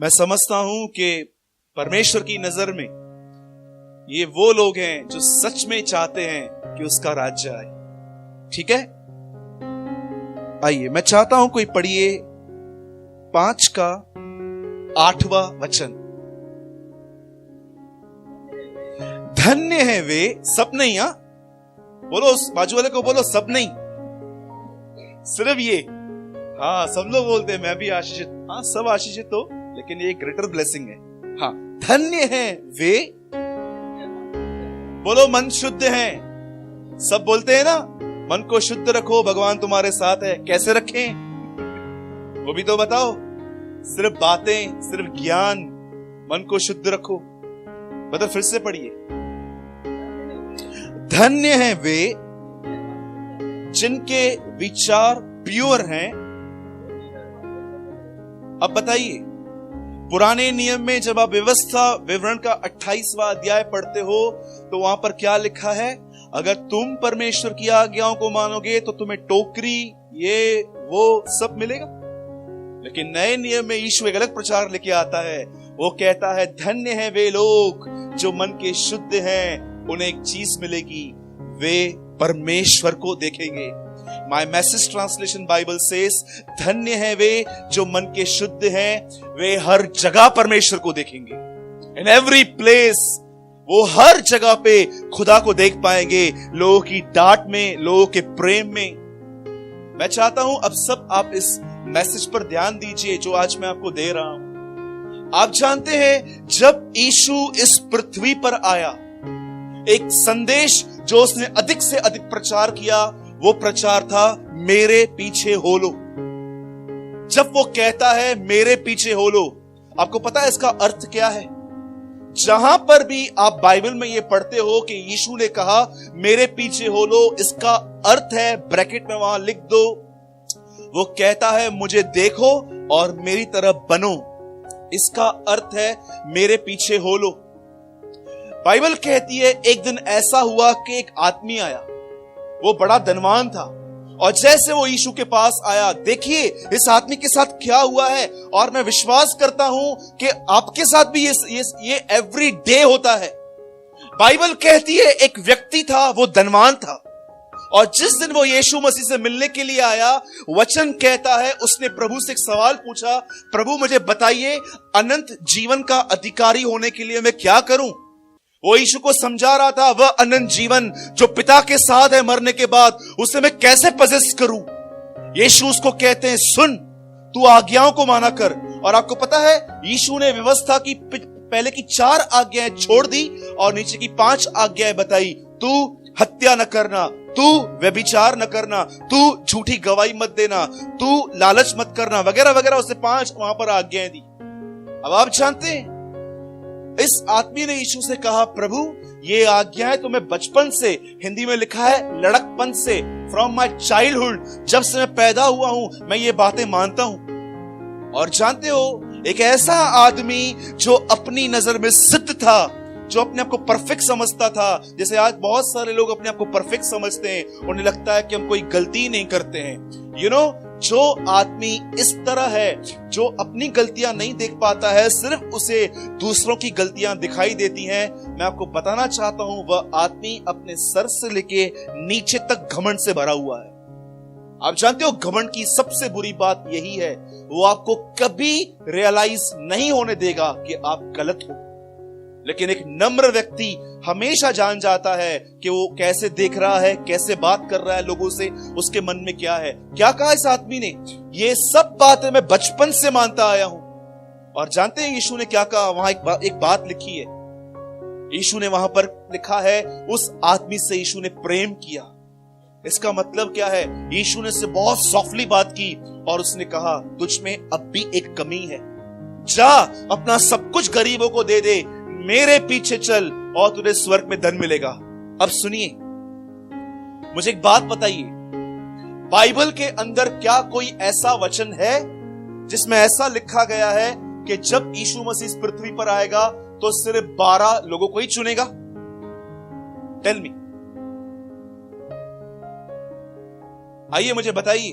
मैं समझता हूं कि परमेश्वर की नजर में ये वो लोग हैं जो सच में चाहते हैं कि उसका राज्य आए। ठीक है, आइए मैं चाहता हूं कोई पढ़िए 5 का 8वां वचन। धन्य है वे, सब नहीं, बोलो उस बाजू वाले को, बोलो सब नहीं, सिर्फ ये। हाँ, सब लोग बोलते हैं मैं भी आशीषित, हाँ सब आशीषित हो, लेकिन ये ग्रेटर ब्लेसिंग है। हाँ, धन्य है वे, बोलो मन शुद्ध है। सब बोलते हैं ना, मन को शुद्ध रखो भगवान तुम्हारे साथ है। कैसे रखें वो भी तो बताओ। सिर्फ बातें, सिर्फ ज्ञान, मन को शुद्ध रखो। मतलब फिर से पढ़िए, धन्य है वे जिनके विचार प्योर हैं। अब बताइए, पुराने नियम में जब आप व्यवस्था विवरण का 28वां अध्याय पढ़ते हो तो वहां पर क्या लिखा है? अगर तुम परमेश्वर की आज्ञाओं को मानोगे तो तुम्हें टोकरी, ये वो सब मिलेगा। लेकिन नए नियम में यीशु एक अलग प्रचार लेके आता है। वो कहता है धन्य है वे लोग जो मन के शुद्ध हैं, उन्हें एक चीज मिलेगी, वे परमेश्वर को देखेंगे। My message translation Bible says, धन्य है वे जो मन के शुद्ध हैं, वे हर जगह परमेश्वर को देखेंगे। इन एवरी प्लेस, वो हर जगह पे खुदा को देख पाएंगे, लोगों की डांट में, लोगों के प्रेम में। मैं चाहता हूं अब सब आप इस मैसेज पर ध्यान दीजिए जो आज मैं आपको दे रहा हूं। आप जानते हैं, जब यीशु इस पृथ्वी पर आया, एक संदेश जो उसने अधिक से अधिक प्रचार किया, वो प्रचार था मेरे पीछे हो लो। जब वो कहता है मेरे पीछे हो लो, आपको पता है इसका अर्थ क्या है? जहां पर भी आप बाइबल में ये पढ़ते हो कि यीशु ने कहा मेरे पीछे हो लो, इसका अर्थ है, ब्रैकेट में वहां लिख दो, वो कहता है मुझे देखो और मेरी तरफ बनो। इसका अर्थ है मेरे पीछे हो लो। बाइबल कहती है एक दिन ऐसा हुआ कि एक आदमी आया, वो बड़ा धनवान था, और जैसे वो यीशु के पास आया, देखिए इस आदमी के साथ क्या हुआ है। और मैं विश्वास करता हूं कि आपके साथ भी ये एवरी डे होता है। बाइबल कहती है एक व्यक्ति था, वो धनवान था, और जिस दिन वो यीशु मसीह से मिलने के लिए आया, वचन कहता है उसने प्रभु से एक सवाल पूछा, प्रभु मुझे बताइए अनंत जीवन का अधिकारी होने के लिए मैं क्या करूं? वो यीशु को समझा रहा था वह अनंत जीवन जो पिता के साथ है मरने के बाद, उसे मैं कैसे पजेस करूं? यीशु उसको कहते हैं सुन, तू आज्ञाओं को माना कर। और आपको पता है यीशु ने व्यवस्था की पहले की 4 आज्ञाएं छोड़ दी और नीचे की 5 आज्ञाएं बताई। तू हत्या न करना, तू व्यभिचार न करना, तू झूठी गवाही मत देना, तू लालच मत करना, वगैरह वगैरह। उसे 5 वहां पर आज्ञाएं दी। अब आप जानते हैं, इस आदमी ने यीशु से कहा प्रभु ये आज्ञाएं तो मैं बचपन से, हिंदी में लिखा है लड़कपन से, फ्रॉम माई चाइल्डहुड, जब से मैं पैदा हुआ हूं मैं ये बातें मानता हूं। और जानते हो, एक ऐसा आदमी जो अपनी नजर में सिद्ध था, जो अपने आप को परफेक्ट समझता था। जैसे आज बहुत सारे लोग अपने आप को परफेक्ट समझते हैं, उन्हें लगता है कि हम कोई गलती नहीं करते हैं। यू नो, जो आदमी इस तरह है, जो अपनी गलतियां नहीं देख पाता है, सिर्फ उसे दूसरों की गलतियां दिखाई देती हैं, मैं आपको बताना चाहता हूं वह आदमी अपने सर से लेके नीचे तक घमंड से भरा हुआ है। आप जानते हो घमंड की सबसे बुरी बात यही है, वो आपको कभी रियलाइज नहीं होने देगा कि आप गलत हो। लेकिन एक नम्र व्यक्ति हमेशा जान जाता है कि वो कैसे देख रहा है, कैसे बात कर रहा है लोगों से, उसके मन में क्या है। क्या कहा इस आदमी ने? ये सब बातें मैं बचपन से मानता आया हूं। और जानते हैं यीशु ने क्या कहा? वहां एक बात लिखी है, यीशु ने वहां पर लिखा है उस आदमी से यीशु ने प्रेम किया। इसका मतलब क्या है? यीशु ने उससे बहुत सॉफ्टली बात की और उसने कहा तुझ में अब भी एक कमी है, जा अपना सब कुछ गरीबों को दे दे, मेरे पीछे चल और तुझे स्वर्ग में धन मिलेगा। अब सुनिए, मुझे एक बात बताइए, बाइबल के अंदर क्या कोई ऐसा वचन है जिसमें ऐसा लिखा गया है कि जब यीशु मसीह इस पृथ्वी पर आएगा तो सिर्फ 12 लोगों को ही चुनेगा? टेल मी, आइए मुझे बताइए।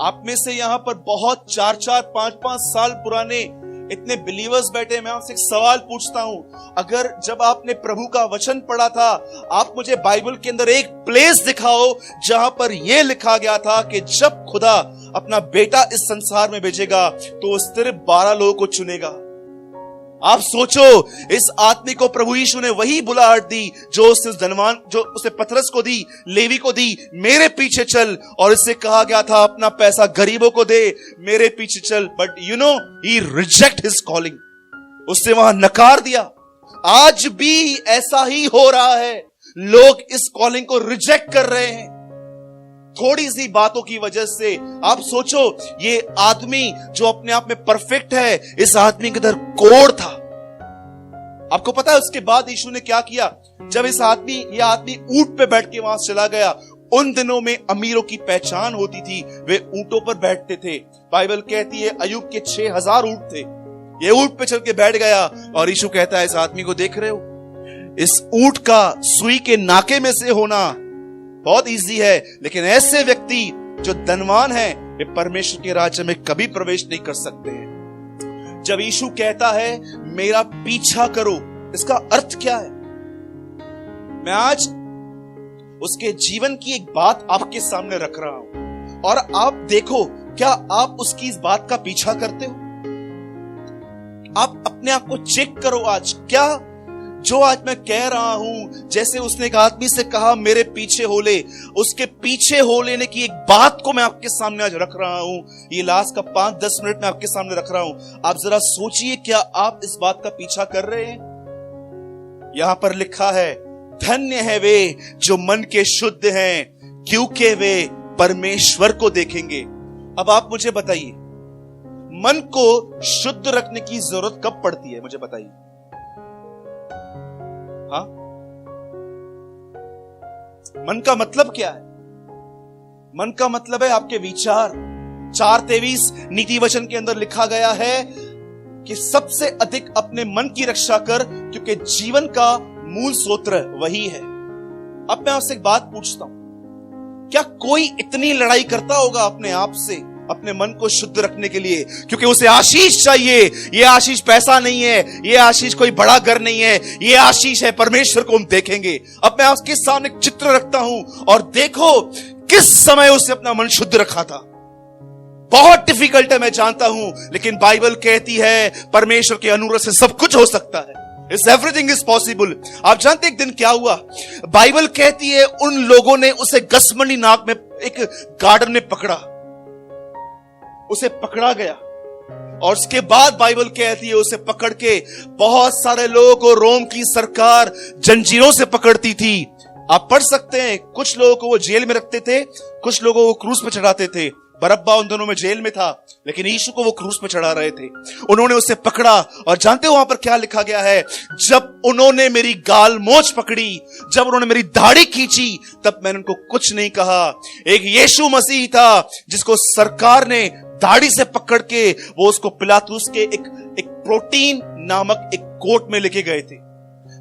आप में से यहां पर बहुत 4-4, 5-5 साल पुराने इतने बिलीवर्स बैठे। मैं आपसे एक सवाल पूछता हूं, अगर जब आपने प्रभु का वचन पढ़ा था, आप मुझे बाइबल के अंदर एक प्लेस दिखाओ जहां पर यह लिखा गया था कि जब खुदा अपना बेटा इस संसार में भेजेगा तो वो सिर्फ 12 लोगों को चुनेगा। आप सोचो, इस आदमी को प्रभु यीशु ने वही बुलाहट दी जो उस धनवान, जो उसे पतरस को दी, लेवी को दी, मेरे पीछे चल। और इससे कहा गया था अपना पैसा गरीबों को दे, मेरे पीछे चल। But you know, he reject his calling, उससे वहां नकार दिया। आज भी ऐसा ही हो रहा है, लोग इस कॉलिंग को रिजेक्ट कर रहे हैं थोड़ी सी बातों की वजह से। आप सोचो, ये आदमी जो अपने आप में परफेक्ट है, इस आदमी के अंदर कोढ़ था। आपको पता है उसके बाद यीशु ने क्या किया? जब ये आदमी ऊंट पे बैठ के वहां चला गया। उन दिनों में अमीरों की पहचान होती थी, वे ऊंटों पर बैठते थे। बाइबल कहती है अय्यूब के 6000 ऊंट थे। ये ऊंट पे चल के बैठ गया और यीशु कहता है, इस आदमी को देख रहे हो? इस ऊंट का सुई के नाके में से होना बहुत इजी है, लेकिन ऐसे व्यक्ति जो धनवान है, वे परमेश्वर के राज्य में कभी प्रवेश नहीं कर सकते हैं। जब यीशु कहता है मेरा पीछा करो, इसका अर्थ क्या है? मैं आज उसके जीवन की एक बात आपके सामने रख रहा हूं और आप देखो, क्या आप उसकी इस बात का पीछा करते हो? आप अपने आप को चेक करो। आज क्या जो आज मैं कह रहा हूं, जैसे उसने एक आदमी से कहा मेरे पीछे हो ले, उसके पीछे हो लेने की एक बात को मैं आपके सामने आज रख रहा हूं। ये लास्ट का 5-10 मिनट में आपके सामने रख रहा हूं। आप जरा सोचिए, क्या आप इस बात का पीछा कर रहे हैं? यहां पर लिखा है, धन्य है वे जो मन के शुद्ध हैं, क्योंकि वे परमेश्वर को देखेंगे। अब आप मुझे बताइए, मन को शुद्ध रखने की जरूरत कब पड़ती है? मुझे बताइए। हाँ, मन का मतलब क्या है? मन का मतलब है आपके विचार। 4:23 नीति वचन के अंदर लिखा गया है कि सबसे अधिक अपने मन की रक्षा कर, क्योंकि जीवन का मूल स्रोत वही है। अब मैं आपसे एक बात पूछता हूं, क्या कोई इतनी लड़ाई करता होगा अपने आप से, अपने मन को शुद्ध रखने के लिए? क्योंकि उसे आशीष चाहिए। ये आशीष पैसा नहीं है, ये आशीष कोई बड़ा घर नहीं है, ये आशीष है परमेश्वर को हम देखेंगे। अब मैं आपके सामने एक चित्र रखता हूं और देखो किस समय उसने अपना मन शुद्ध रखा था। बहुत डिफिकल्ट है, मैं जानता हूं, लेकिन बाइबल कहती है परमेश्वर के अनुग्रह से सब कुछ हो सकता है। Everything is possible. आप जानते एक दिन क्या हुआ? बाइबल कहती है उन लोगों ने उसे गसमनी नाक में एक गार्डन में पकड़ा, उसे पकड़ा गया और उसके बाद बाइबल कहती है उसे पकड़ के बहुत सारे लोगों को रोम की सरकार जंजीरों से पकड़ती थी। आप पढ़ सकते हैं, कुछ लोगों को वो जेल में रखते थे, कुछ लोगों को क्रूस पे चढ़ाते थे। बरअब्बा उन दोनों में जेल में था, लेकिन यीशु को वो क्रूस पे चढ़ा रहे थे। उन्होंने उसे पकड़ा और जानते हो वहां पर क्या लिखा गया है? जब उन्होंने मेरी गाल मोछ पकड़ी, जब उन्होंने मेरी दाढ़ी खींची, तब मैंने उनको कुछ नहीं कहा। एक यीशु मसीह था जिसको सरकार ने दाढ़ी से पकड़ के वो उसको पिलातुस के एक प्रोटीन नामक एक कोट में लेके गए थे।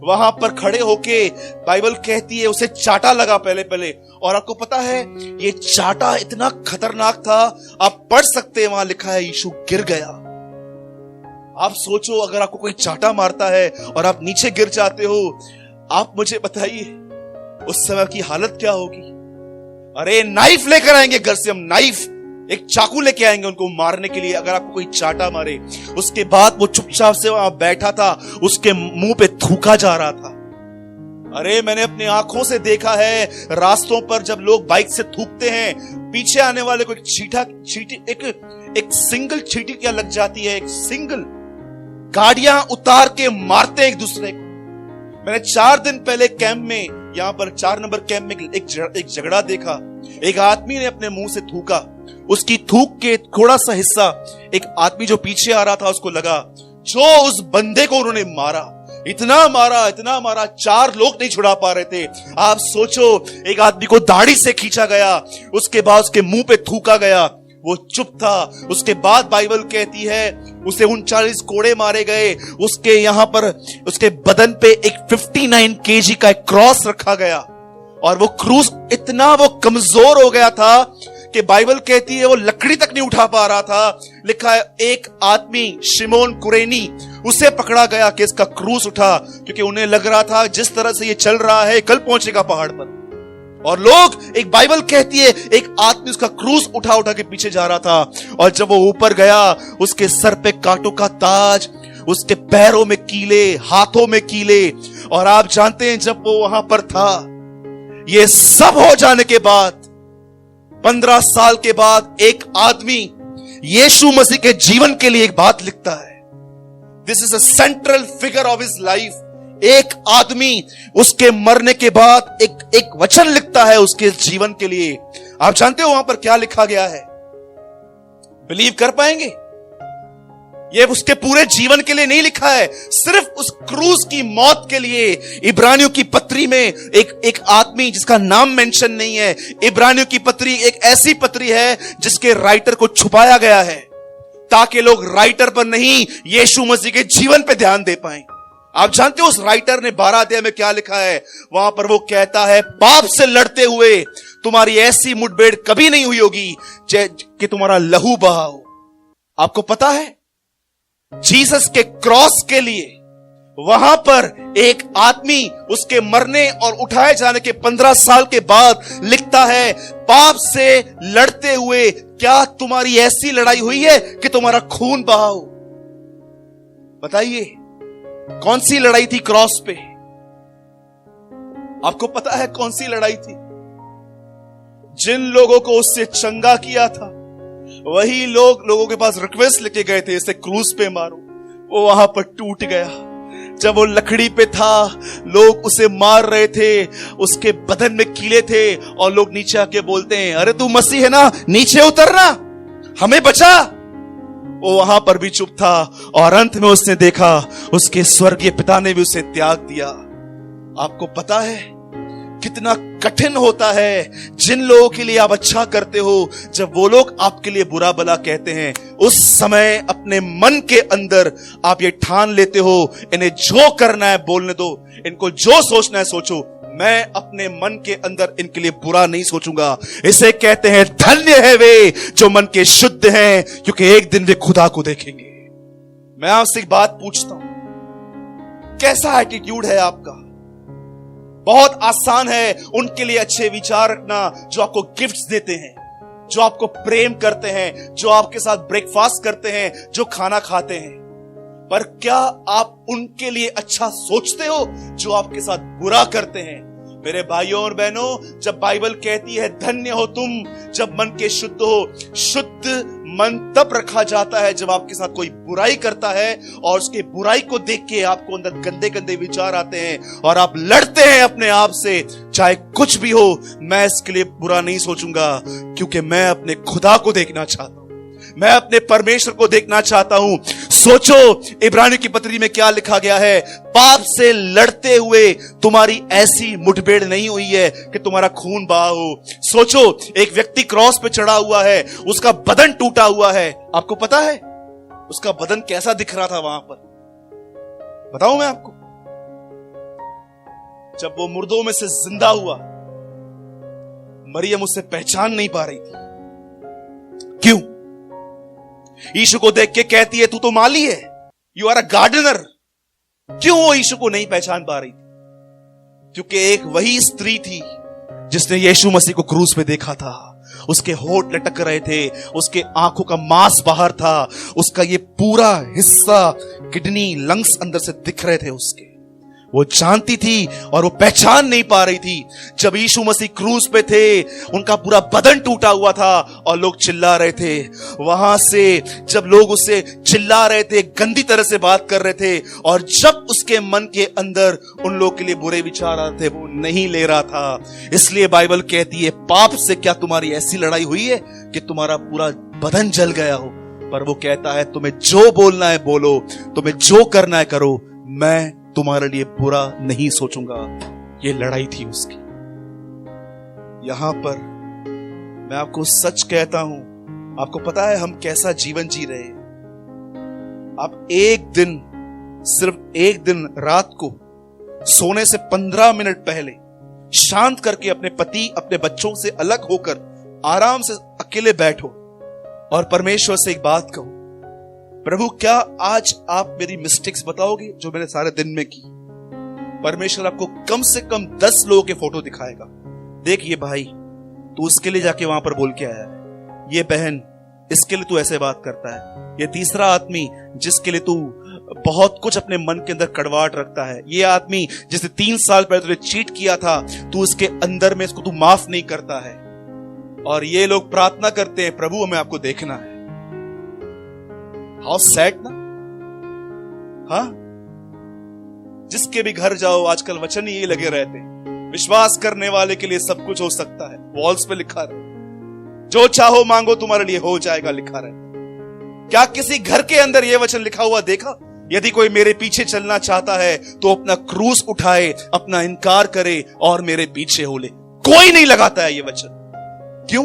वहां पर खड़े होके बाइबल कहती है उसे चाटा लगा पहले। और आपको पता है ये चाटा इतना खतरनाक था, आप पढ़ सकते हैं, वहां लिखा है यीशु गिर गया। आप सोचो, अगर आपको कोई चाटा मारता है और आप नीचे गिर जाते हो, आप मुझे बताइए उस समय की हालत क्या होगी? अरे नाइफ लेकर आएंगे घर से, हम नाइफ, एक चाकू लेके आएंगे उनको मारने के लिए अगर आपको कोई चाटा मारे। उसके बाद वो चुपचाप से वहां बैठा था, उसके मुंह पे थूका जा रहा था। अरे मैंने अपनी आंखों से देखा है, रास्तों पर जब लोग बाइक से थूकते हैं, पीछे आने वाले को एक सिंगल चींटी क्या लग जाती है, एक सिंगल गाड़ियां उतार के मारते हैं एक दूसरे को। मैंने 4 दिन पहले कैंप में, यहां पर 4 नंबर कैंप में एक झगड़ा देखा। एक आदमी ने अपने मुंह से थूका, उसकी थूक के थोड़ा सा हिस्सा एक आदमी जो पीछे आ रहा था उसको लगा। जो उस बंदे को उन्होंने मारा, इतना मारा, 4 लोग नहीं छुड़ा पा रहे थे। आप सोचो, एक आदमी को दाढ़ी से खींचा गया, उसके बाद उसके मुंह पे थूका गया, वो चुप था। उसके बाद बाइबल कहती है उसे 39 कोड़े मारे गए, उसके यहां पर उसके बदन पे एक 59 kg का एक क्रॉस रखा गया और वो क्रूस इतना वो कमजोर हो गया था कि बाइबल कहती है वो लकड़ी तक नहीं उठा पा रहा था। लिखा है एक आदमी शिमोन कुरेनी, उसे पकड़ा गया कि इसका क्रूस उठा, क्योंकि उन्हें लग रहा था जिस तरह से ये चल रहा है कल पहुंचेगा पहाड़ पर। और लोग, एक बाइबल कहती है एक आदमी उसका क्रूस उठा उठा के पीछे जा रहा था, और जब वो ऊपर गया उसके सर पे कांटों का ताज, उसके पैरों में कीले, हाथों में कीले। और आप जानते हैं जब वो वहां पर था, ये सब हो जाने के बाद 15 साल के बाद एक आदमी यीशु मसीह के जीवन के लिए एक बात लिखता है। This is a central figure of his life. एक आदमी उसके मरने के बाद एक वचन लिखता है उसके जीवन के लिए। आप जानते हो वहां पर क्या लिखा गया है? बिलीव कर पाएंगे? ये उसके पूरे जीवन के लिए नहीं लिखा है, सिर्फ उस क्रूस की मौत के लिए। इब्रानियों की पत्री में एक आदमी जिसका नाम मेंशन नहीं है। इब्रानियों की पत्री एक ऐसी पत्री है जिसके राइटर को छुपाया गया है ताकि लोग राइटर पर नहीं, यीशु मसीह के जीवन पे ध्यान दे पाएं। आप जानते हो उस राइटर ने 12 अध्याय में क्या लिखा है? वहां पर वो कहता है, पाप से लड़ते हुए तुम्हारी ऐसी मुठभेड़ कभी नहीं हुई होगी कि तुम्हारा लहू बहा हो। आपको पता है, जीसस के क्रॉस के लिए वहां पर एक आदमी उसके मरने और उठाए जाने के 15 साल के बाद लिखता है, पाप से लड़ते हुए क्या तुम्हारी ऐसी लड़ाई हुई है कि तुम्हारा खून बहा हो? बताइए कौन सी लड़ाई थी क्रॉस पे? आपको पता है कौन सी लड़ाई थी? जिन लोगों को उससे चंगा किया था वही लोगों के पास रिक्वेस्ट लेके गए थे, इसे क्रूस पे मारो। वो वहां पर टूट गया। जब वो लकड़ी पे था, लोग उसे मार रहे थे, उसके बदन में कीले थे, और लोग नीचे आके बोलते हैं, अरे तू मसीह है ना, नीचे उतरना, हमें बचा। वो वहां पर भी चुप था, और अंत में उसने देखा उसके स्वर्गीय पिता ने भी उसे त्याग दिया। आपको पता है कितना कठिन होता है जिन लोगों के लिए आप अच्छा करते हो, जब वो लोग आपके लिए बुरा भला कहते हैं, उस समय अपने मन के अंदर आप ये ठान लेते हो, इन्हें जो करना है बोलने दो, इनको जो सोचना है सोचो, मैं अपने मन के अंदर इनके लिए बुरा नहीं सोचूंगा। इसे कहते हैं धन्य है वे जो मन के शुद्ध हैं, क्योंकि एक दिन वे खुदा को देखेंगे। मैं आपसे एक बात पूछता हूं, कैसा एटीट्यूड है आपका? बहुत आसान है उनके लिए अच्छे विचार रखना जो आपको गिफ्ट्स देते हैं, जो आपको प्रेम करते हैं, जो आपके साथ ब्रेकफास्ट करते हैं, जो खाना खाते हैं। पर क्या आप उनके लिए अच्छा सोचते हो जो आपके साथ बुरा करते हैं? मेरे भाइयों और बहनों, जब बाइबल कहती है धन्य हो तुम जब मन के शुद्ध हो, शुद्ध मन तब रखा जाता है जब आपके साथ कोई बुराई करता है और उसके बुराई को देख के आपको अंदर गंदे गंदे विचार आते हैं और आप लड़ते हैं अपने आप से, चाहे कुछ भी हो, मैं इसके लिए बुरा नहीं सोचूंगा, क्योंकि मैं अपने खुदा को देखना चाहता हूं, मैं अपने परमेश्वर को देखना चाहता हूं। सोचो इब्रानियों की पत्री में क्या लिखा गया है, पाप से लड़ते हुए तुम्हारी ऐसी मुठभेड़ नहीं हुई है कि तुम्हारा खून बहा हो। सोचो एक व्यक्ति क्रॉस पे चढ़ा हुआ है, उसका बदन टूटा हुआ है। आपको पता है उसका बदन कैसा दिख रहा था वहां पर? बताऊं मैं आपको? जब वो मुर्दों में से जिंदा हुआ, मरियम उसे पहचान नहीं पा रही थी। क्यों? यीशु को देख के कहती है तू तो माली है, यू आर अ गार्डनर। क्यों वो यीशु को नहीं पहचान पा रही थी? क्योंकि एक वही स्त्री थी जिसने यीशु मसीह को क्रूस पे देखा था। उसके होंठ लटक रहे थे, उसके आंखों का मांस बाहर था, उसका ये पूरा हिस्सा, किडनी, लंग्स अंदर से दिख रहे थे उसके। वो जानती थी और वो पहचान नहीं पा रही थी। जब यीशु मसीह क्रूस पे थे, उनका पूरा बदन टूटा हुआ था और लोग चिल्ला रहे थे। वहां से जब लोग उससे चिल्ला रहे थे, गंदी तरह से बात कर रहे थे, और जब उसके मन के अंदर उन लोग के लिए बुरे विचार आते थे, वो नहीं ले रहा था। इसलिए बाइबल कहती है पाप से क्या तुम्हारी ऐसी लड़ाई हुई है कि तुम्हारा पूरा बदन जल गया हो? पर वो कहता है तुम्हें जो बोलना है बोलो, तुम्हें जो करना है करो, मैं तुम्हारे लिए बुरा नहीं सोचूंगा। ये लड़ाई थी उसकी। यहां पर मैं आपको सच कहता हूं, आपको पता है हम कैसा जीवन जी रहे हैं? आप एक दिन, सिर्फ एक दिन रात को सोने से 15 मिनट पहले शांत करके अपने पति, अपने बच्चों से अलग होकर आराम से अकेले बैठो और परमेश्वर से एक बात कहो, प्रभु क्या आज आप मेरी मिस्टेक्स बताओगे जो मैंने सारे दिन में की? परमेश्वर आपको कम से कम 10 लोगों के फोटो दिखाएगा। देख ये भाई, तू उसके लिए जाके वहां पर बोल के आया है, ये बहन इसके लिए तू ऐसे बात करता है, ये तीसरा आदमी जिसके लिए तू बहुत कुछ अपने मन के अंदर कड़वाहट रखता है, ये आदमी जिसने 3 साल पहले तुझे चीट किया था, तू उसके अंदर में इसको तू माफ नहीं करता है। और ये लोग प्रार्थना करते हैं, प्रभु हमें आपको देखना है। हाउ सैड ना? हाँ, जिसके भी घर जाओ आजकल वचन ही लगे रहते हैं, विश्वास करने वाले के लिए सब कुछ हो सकता है। वॉल्स पे लिखा रहे, जो चाहो मांगो तुम्हारे लिए हो जाएगा, लिखा रहे। क्या किसी घर के अंदर यह वचन लिखा हुआ देखा? यदि कोई मेरे पीछे चलना चाहता है तो अपना क्रूस उठाए, अपना इनकार करे और मेरे पीछे हो ले। कोई नहीं लगाता है ये वचन। क्यों?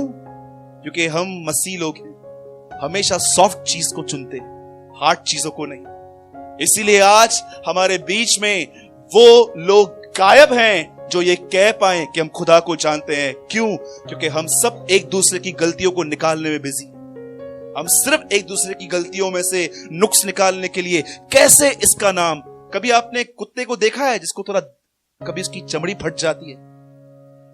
क्योंकि हम मसीह लोग हैं, हमेशा सॉफ्ट चीज को चुनते हैं, हार्ड चीजों को नहीं। इसीलिए आज हमारे बीच में वो लोग गायब हैं जो ये कह पाए कि हम खुदा को जानते हैं। क्यों? क्योंकि हम सब एक दूसरे की गलतियों को निकालने में बिजी हैं। हम सिर्फ एक दूसरे की गलतियों में से नुक्स निकालने के लिए, कैसे इसका नाम, कभी आपने कुत्ते को देखा है जिसको थोड़ा कभी उसकी चमड़ी फट जाती है?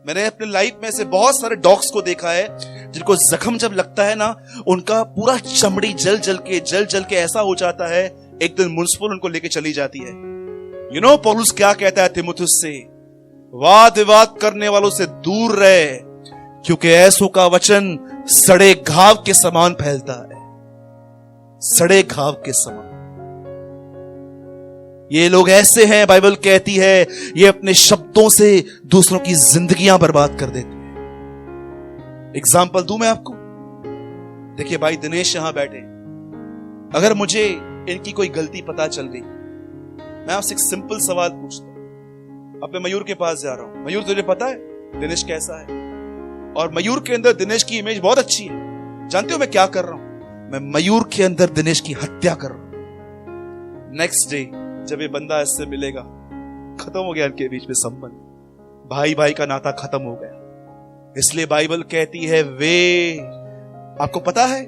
मैंने अपने लाइफ में से बहुत सारे डॉग्स को देखा है जिनको जख्म जब लगता है ना, उनका पूरा चमड़ी जल जल के ऐसा हो जाता है, एक दिन म्युनिसिपल उनको लेके चली जाती है। यू नो पौलुस क्या कहता है तीमुथियुस से? वाद विवाद करने वालों से दूर रहे, क्योंकि ऐसों का वचन सड़े घाव के समान फैलता है, सड़े घाव के समान। ये लोग ऐसे हैं, बाइबल कहती है, ये अपने शब्दों से दूसरों की जिंदगियां बर्बाद कर देते हैं। एग्जाम्पल दूं मैं आपको? देखिए भाई दिनेश यहां बैठे, अगर मुझे इनकी कोई गलती पता चल गई, मैं आपसे एक सिंपल सवाल पूछता हूं। अब मैं मयूर के पास जा रहा हूं, मयूर तुझे पता है दिनेश कैसा है? और मयूर के अंदर दिनेश की इमेज बहुत अच्छी है। जानते हो मैं क्या कर रहा हूं? मैं मयूर के अंदर दिनेश की हत्या कर रहा हूं। नेक्स्ट डे जब ये बंदा इससे मिलेगा, खत्म हो गया इनके बीच में संबंध, भाई भाई का नाता खत्म हो गया। इसलिए बाइबल कहती है वे, आपको पता है,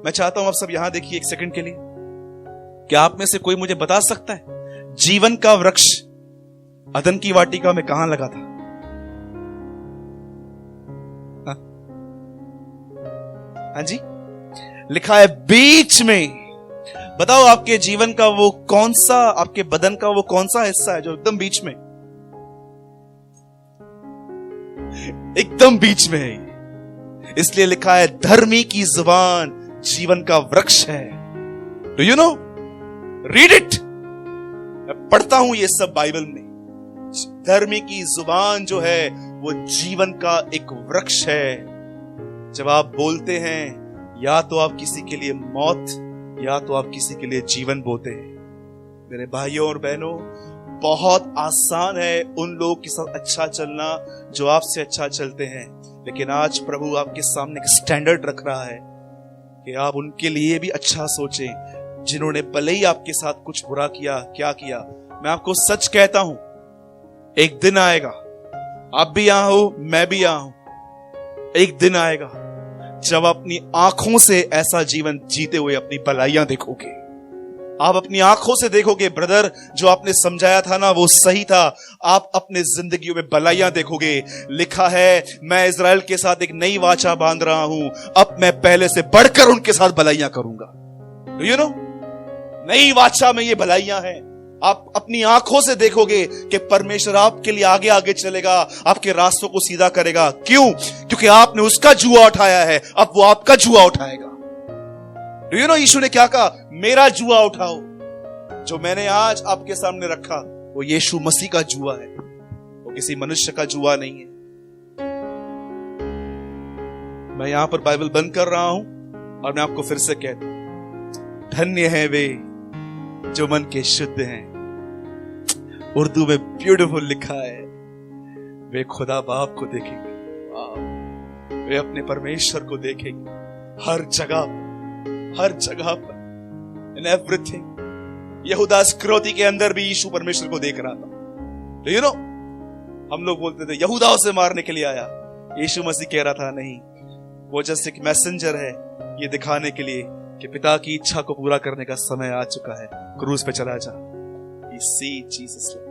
मैं चाहता हूं आप सब यहां देखिए एक सेकंड के लिए, क्या आप में से कोई मुझे बता सकता है जीवन का वृक्ष अदन की वाटिका में कहां लगा था? हाँ जी, लिखा है बीच में। बताओ आपके जीवन का वो कौन सा, आपके बदन का वो कौन सा हिस्सा है जो एकदम बीच में, एकदम बीच में है? इसलिए लिखा है धर्मी की जुबान जीवन का वृक्ष है। Do you know? Read it. मैं पढ़ता हूं ये सब बाइबल में। धर्मी की जुबान जो है वो जीवन का एक वृक्ष है। जब आप बोलते हैं, या तो आप किसी के लिए मौत या तो आप किसी के लिए जीवन बोते हैं। मेरे भाइयों और बहनों, बहुत आसान है उन लोगों के साथ अच्छा चलना जो आपसे अच्छा चलते हैं, लेकिन आज प्रभु आपके सामने एक स्टैंडर्ड रख रहा है कि आप उनके लिए भी अच्छा सोचें जिन्होंने भले ही आपके साथ कुछ बुरा किया। क्या किया? मैं आपको सच कहता हूं, एक दिन आएगा, आप भी यहां हो, मैं भी यहां हूं, एक दिन आएगा जब अपनी आंखों से ऐसा जीवन जीते हुए अपनी भलाइयां देखोगे। आप अपनी आंखों से देखोगे ब्रदर, जो आपने समझाया था ना वो सही था। आप अपने जिंदगियों में भलाइयां देखोगे। लिखा है, मैं इजराइल के साथ एक नई वाचा बांध रहा हूं, अब मैं पहले से बढ़कर उनके साथ भलाइयां करूंगा। Do you know? नई वाचा में ये भलाइयां हैं। आप अपनी आंखों से देखोगे कि परमेश्वर आपके लिए आगे आगे चलेगा, आपके रास्तों को सीधा करेगा। क्यों? क्योंकि आपने उसका जुआ उठाया है, अब वो आपका जुआ उठाएगा। डू यू नो यीशु ने क्या कहा? मेरा जुआ उठाओ। जो मैंने आज आपके सामने रखा वो यीशु मसीह का जुआ है, वो किसी मनुष्य का जुआ नहीं है। मैं यहां पर बाइबल बंद कर रहा हूं और मैं आपको फिर से कहता हूं, धन्य है वे जो मन के शुद्ध हैं। उर्दू में ब्यूटीफुल लिखा है, वे खुदा बाप को देखेंगे, वे अपने परमेश्वर को देखेंगे हर जगह पर, इन एवरीथिंग। यहूदा इस्करियोती के अंदर भी यीशु परमेश्वर को देख रहा था। तो यू नो, हम लोग बोलते थे यहूदा उसे मारने के लिए आया। यीशु मसीह कह रहा था नहीं, वो जस्ट एक मैसेंजर है ये दिखाने के लिए कि पिता की इच्छा को पूरा करने का समय आ चुका है, क्रूस पे चला जा। He see Jesus